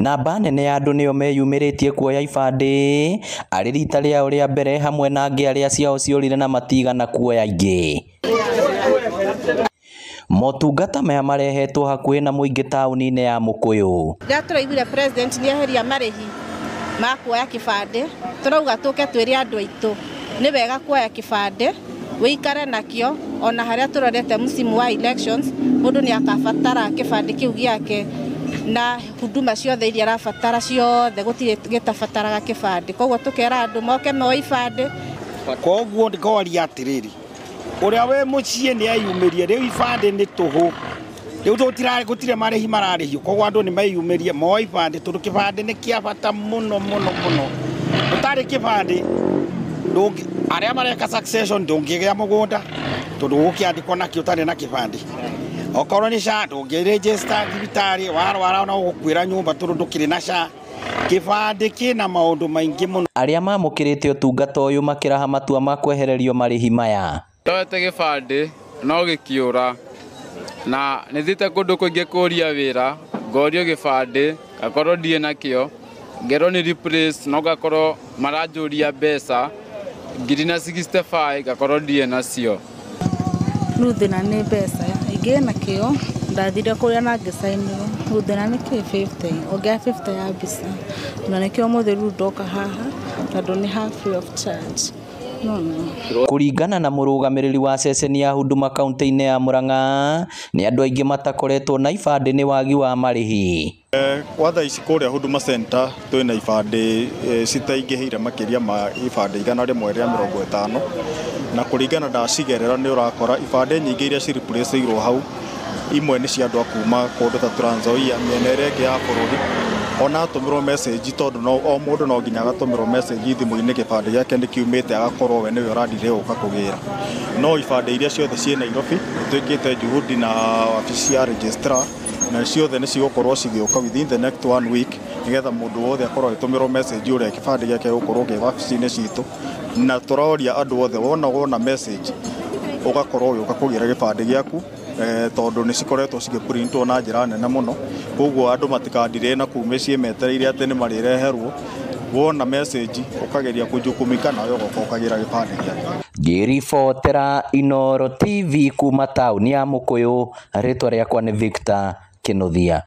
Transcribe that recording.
Namba nene ya andu niyo meyumiritie kuoya ibande ari rita riao ria mbere hamwe na angi aria ciao ciorire na matigana kuoya ingi. Motungata maya marehetwo hakuhi na muingi tauni-ini ya Mukuyu. Turaiguire president ni eheria marihi ma kuoya kibande, turauga tuke twire andu aitu ni wega kuoya kibande wikare nakio ona haria turorete musimu wa elections mundu ni akabatara kibande kiu giake na huduma ciothe iria arabatara ciothe gutire gitabataraga kibande, koguo tukera andu moke moe ibande. Koguo ndikoria atiriri uria we mucie ni ayumirie riu ibande ni tuhu riu gutire marihi mararihio, koguo andu ni mayumirie moe ibande tondu kibande ni kia bata muno utari kibande ndungi aria mareka succession ndungigia mugunda tondu gukiandikwo nakio utari na kibande. Okorwo ni SHA ndungi-register thibitari warwara no gukwira nyumba tondu ndukiri na SHA. Kibande kina maundu maingi muno. Aria mamukirite utungata uyu makiraha matua ma kwehererio marihi maya. Toete kibande no gikiura na nithite kundu kuingi kuria wira ngorio kibande gakorwo ndie nakio ngero ni replace no gakorwo marajuria mbeca 65 gakorwo ndie nacio. Ruthina ni mbeca ingi nakio ndathire kuria na ngisainirwo ruthina ni ki 50 ongia 50 ya mbica na nikio muthiru ndoka haha tondu ni half free of charge. Kuringana na murugamiriri wa ceceni ya Huduma kaunti-ini ya Murang'a ni andu aingi matakoretwo na ibande ni wagi wa marihi. Kwa thaa ici kuria Huduma Center twina ibande citaingihire makiria ma ibande 150 na kuringana ndacigerera ni urakora ibande nyingi iria cireplaceirwo hau imwe ni cia andu akuma kundu ta Trans Nzoia miena iria ingi ya bururi ona atumirwo message tondu no o mundu no nginya agatumirwo message thimu-ini kibande giake ni kiumite agakorwo we niwe uradire uka kugira no ibande iria ciothe cie Nairobi twikite juhudi na wabici ya registrar na ciothe ni cigukorwo cigioka within the next 1 week nigetha mundu wothe akorwo atumirwo message uria kibande giake gukorwo ge wabici-ini citu na turoria andu othe wona message ugakorwo uka kugira kibande giaku tondu ni cikoretwo cigiprintwo na njira nene muno, koguo andu matikandire na kumecie metereire ati ni marireherwo wona message ukageria kujukumika nayo ukagira gipande giaku. Ngiribotera Inooro TV kuma tauni ya Mukuyu, ritwa riakwa ni Victor Kinuthia.